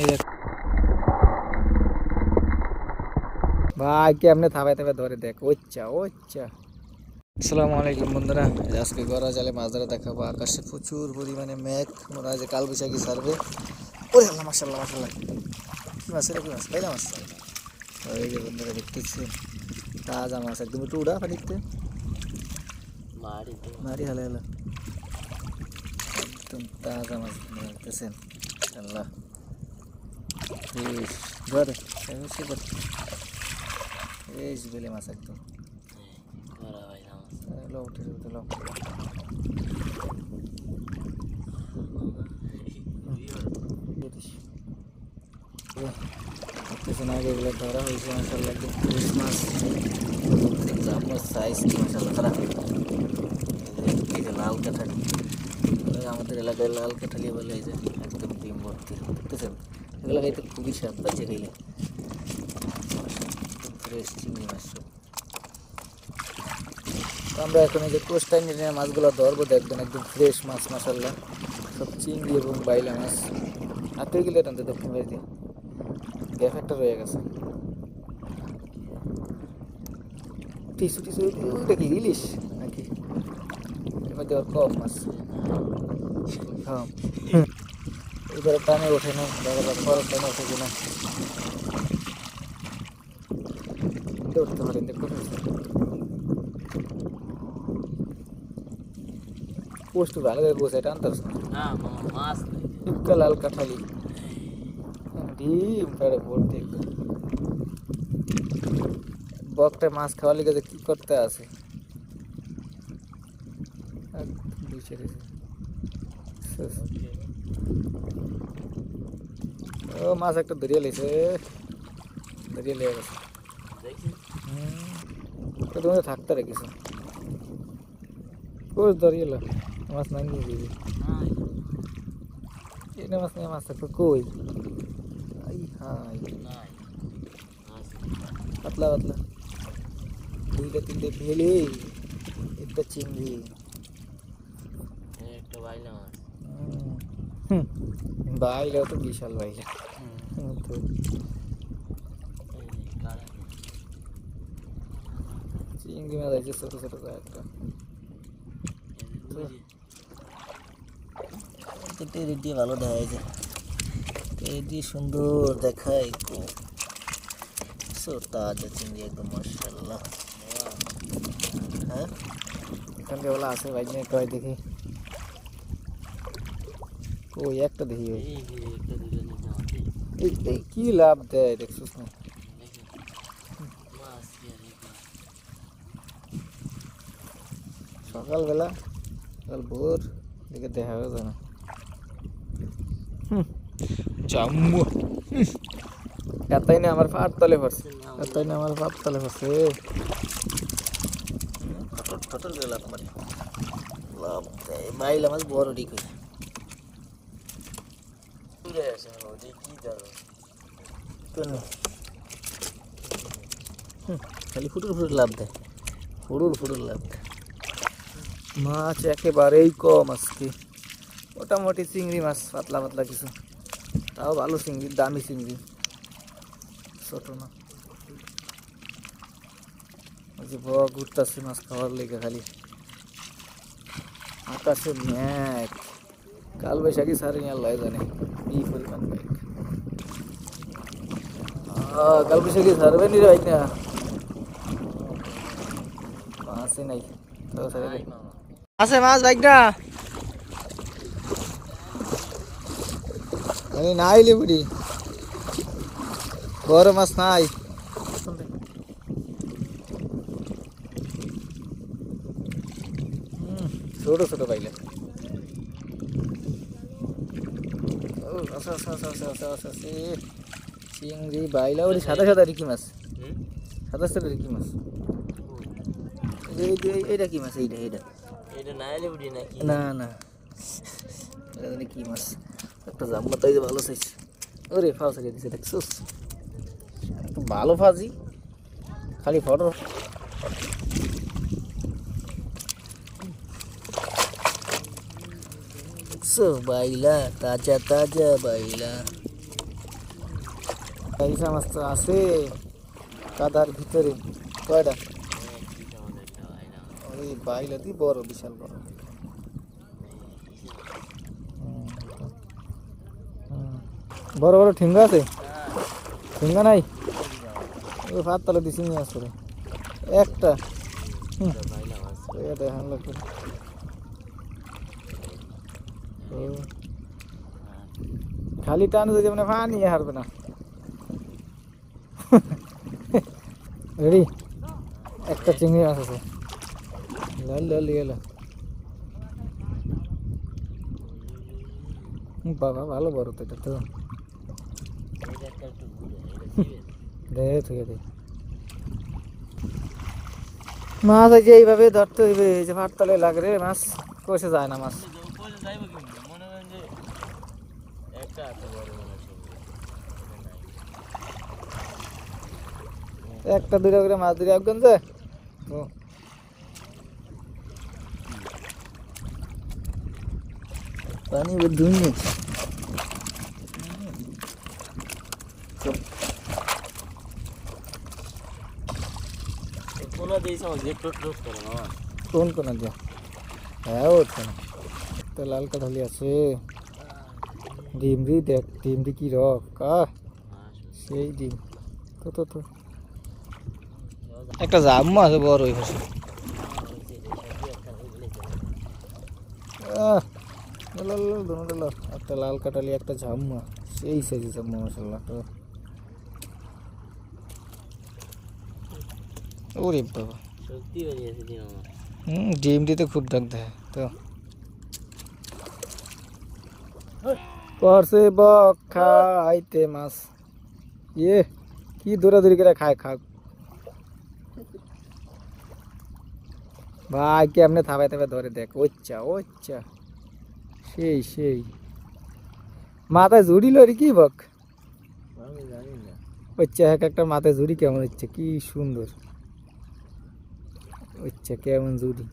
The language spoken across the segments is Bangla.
এই দেখ ভাই কেমনে থাবায় থাবায় ধরে দেখ ওচ্চা ওচ্চা। আসসালামু আলাইকুম বন্ধুরা, আজকে গড়া জালে মাছ ধরা দেখাবো। আকাশে প্রচুর পরিমাণে মেঘ, মনে হয় যে কালবৈশাখী ছাড়বে। ওরে আল্লাহ, মাশাআল্লাহ মাশাআল্লাহ, কি মাছ এটা, কি মাছ, বাইলা মাছ। এই যে বন্ধুরা দেখতেছি তাজা মাছ, একদম একটু উড়া পানিতে মারি হালে হালে, একদম তাজা মাছ দেখতেছেন। আল্লাহ ধরে এই বেলে মাছ একদম উঠে উঠে এগুলো ধরা হয়েছে মাসাল্লাহ, একদম ফ্রেশ মাছ, সাইজ মাসাল্লাহ খারাপ। এই যে লাল কাঁঠালি, আমাদের এলাকায় লাল কাঁঠালি বলে, এই যে একদম ডিম ভর্তি দেখতেছেন। এগুলো খাইতে খুবই স্বাদ, বাজে খাইলে। ফ্রেশ চিংড়ি মাছ সব। আমরা এখন এই যে কোস্টাইন মাছগুলো ধরবো, দেখবেন একদম ফ্রেশ মাছ মাসাল্লাহ, সব চিংড়ি এবং বাইলা মাছ। হাতে গেলে টানতে দক্ষিণ ভাই দিয়ে গ্যাপ একটা রয়ে গেছে। টিসু টিসু ওইটা কি ইলিশ নাকি? এর মধ্যে আর কম মাছ। হ্যাঁ এবারে টানে ওঠে না, দেখা যাক পরের টানে ওঠে কিনা। উঠতে পারেন দেখতে পোস্ট ভালো করে বসে টানতে না মাছ লাল কাঁঠালি ডিম পেড়ে ভর্তি একদম। বকটা মাছ খাওয়ার লিগে যে কি করতে আছে, ও মাছ একটা ধরিয়ে লেছে, ধরিয়ে লেগে গেছে। তুমি থাকতে রেখেছো কোচ ধরিয়ে লো, মাছ নাই নিয়ে দিবি। এটা মাছ নিয়ে মাছ থাকতো কই? হাই পাতলা পাতলা দুইটা তিনটে ভেলে, একটা চিংড়ি, একটা বাইলা মাছ। বাইলাও তো বিশাল বাইলা। চিংড়ি মাছ আছে ছোট ছোট একটা, দিয়ে ভালো দেখা যায়, দিয়ে সুন্দর দেখায়। তাজা চিংড়ি একদম মাশাআল্লাহ। হ্যাঁ এখানকে বলা আছে ভাই, কয় দেখি ওই একটা দেখি, এই কি লাভ দেয় দেখছিস না? সকালবেলা সকাল ভোর দিকে দেখা হয়ে যায় না। চাম্মু এতই না আমার পাট তলে পড়ছে, এতই না আমার পাট তলে পড়ছে। ফটর করে লাভ মারে, লাভ দেয় বাইল আমার বড় ঠিক হয়েছে। খালি ফুটুর ফুটুর লাভ দেয়, ফুটুর ফুটুর লাভ দেয়। মাছ একেবারেই কম আজকে, মোটামুটি চিংড়ি মাছ পাতলা পাতলা কিছু, তাও ভালো চিংড়ি, দামি চিংড়ি, ছোট না। ওই যে বড় ঘুরতেছে মাছ খাওয়ার লেগে, খালি আকাশে মেঘ, কালবৈশাখী সারি আল্লাহ জানে কি পরিমাণ মেঘ। কালবৈশাখী সারবে নি ভাই না, মাছই নাই আছে মাছ বাইক না নাই বুড়ি, বড় মাছ নাই। ছোট ছোট পাইলে চিংড়ি বাইলা, ওই সাদা সাদা রিকি মাছ, সাদা সাদা রিকি মাছ। এইটা কি মাছ? এইটা এইটা না না, কি মাছ? একটা জাম্মা তাই ভালো চাইছে। ওরে ফাও ছাড়িয়ে দিছে দেখছিস, ভালো ফাজি, খালি ফটো। বাইলা তাজা তাজা বাইলা। পয়সা মাছ তো আছে কাদার ভিতরে। কয়টা? ওই বাইলাতি বড়, বিশাল বড়। বড় বড় ঠেঙ্গা আছে? ঠেঙ্গা নাই? ওই ভাত তালে দিছি নিয়ে আসলে একটা। দেখান লাগবে। খালি টান যদি মানে পানি হারবে না। রেডি? একটা চিংড়ি মাছ আছে। লাল লাল গেল বাবা, ভালো বড় তো এটা তো। দে থেকে দে মাছ আছে এইভাবে ধরতে হইবে। এই যে ভাত তলে লাগে রে, মাছ কষে যায় না মাছ। একটা দুইটা করে মাছ ধরে একজন যে পানি দুই কোন কোন দিয়া? হ্যাঁ ওঠে না তো। লাল কাঠালি আছে। ডিমরি দেখ, ডিমরি কি রক সেই ডিম। তো তো তো একটা জাম্মা আছে বড় ওই পাশে। একটা লাল কাটালি, একটা ঝাম্মা, সেই সাইজ ঝাম্মা মাসাল্লাহ। তো ওরে বাবা, ডিম দিতে খুব ডাক দেয় তো। পরছে বক খাইতে মাছ। ইয়ে কি দৌড়াদৌড়ি করে খায় খাক ভাই, কেমনে থাবাই থাবাই ধরে দেখ। ওচ্চা ওচ্চা, সেই সেই মাথায় ঝুড়িল রে কি বক। ওচ্চা এক একটা মাথায় ঝুড়ি কেমন হচ্ছে, কি সুন্দর। ওচ্চা কেমন ঝুড়ি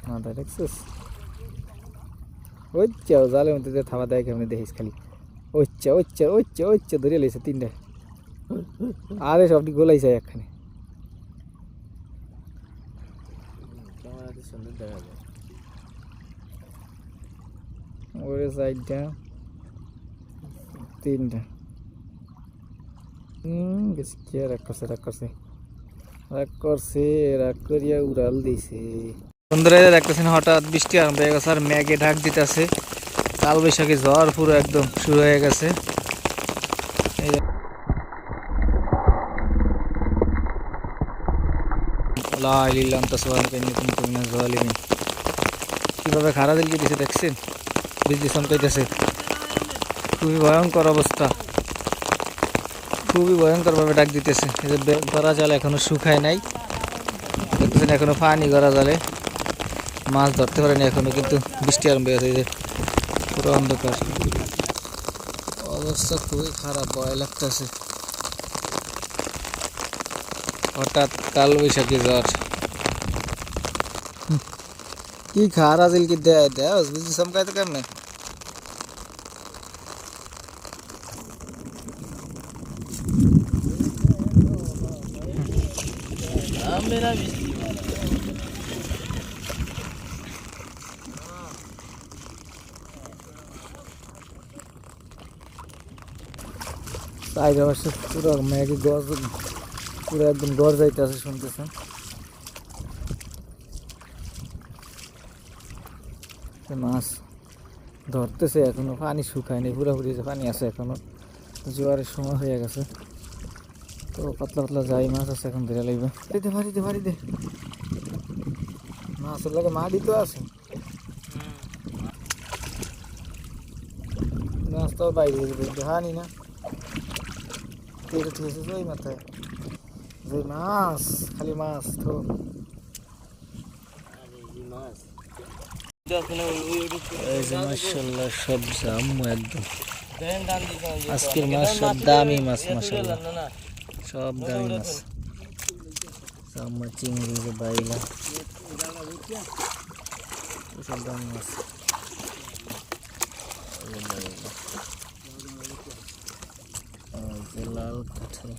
মাথা দেখছিস। ওচ্চা জালের মধ্যে থাবা দেয় কেমনে দেখিস খালি। ওচ্চা ওচ্চা ওচ্চা ওচ্চা ধরে লেছে তিনটা। আরে সবটি গোলাইছে একখানে। ওরে সাইডটা তিনটা। কে রাগ করছে রাগ করছে রাগ করছে, রাগ করিয়া উড়াল দিছে। বন্ধুরা দেখতেছেন হঠাৎ বৃষ্টি আরম্ভ হয়ে গেছে আর মেঘে ঢাক দিতেছে। কাল বৈশাখী ঝড় পুরো একদম শুরু হয়ে গেছে। কিভাবে খারা দিলকে দিছে দেখছেন? বিজলি চমকাইতেছে, খুবই ভয়ঙ্কর অবস্থা, খুবই ভয়ঙ্কর ভাবে ডাক দিতেছে। এই যে গড়া জাল এখনো শুকায় নাই, দেখতেছেন এখনো পানি গড়া জালে মাছ ধরতে পারেনি এখনো, কিন্তু বৃষ্টি আরম্ভ হয়েছে। এই যে পুরো অন্ধকার অবস্থা, খুবই খারাপ, ভয় লাগতেছে। হঠাৎ কাল বৈশাখী ঝড়। কি খারা দিল কি দেয় দেয় বিজলি চমকাইতে কেমনে? পুরো মেঘে গজ, পুরো একদম গড় যাইতেছে, শুনতেছেন? মাছ ধরতেছে এখনো, পানি শুকায়নি পুরোপুরি, যে পানি আছে এখনো, জোয়ারের সময় হয়ে গেছে। তো পাতলা পাতলা যাই মাছ আছে, এখন ধরে লাগবে। বাড়িতে বাড়িতে মাছের লাগে মাটি তো আছে, মাছ তো বাইরে হানি না। ঠিক আছে ওই মাথায় যে মাছ, খালি মাছ তো। মাশাআল্লাহ সব জাম্মু একদম। আজকের মাছ সব দামি মাছ, মাশাআল্লাহ সব দামি মাছ। জাম্মু, চিংড়ি, বাইলা, সব দামি মাছ। যে লাল কাঠে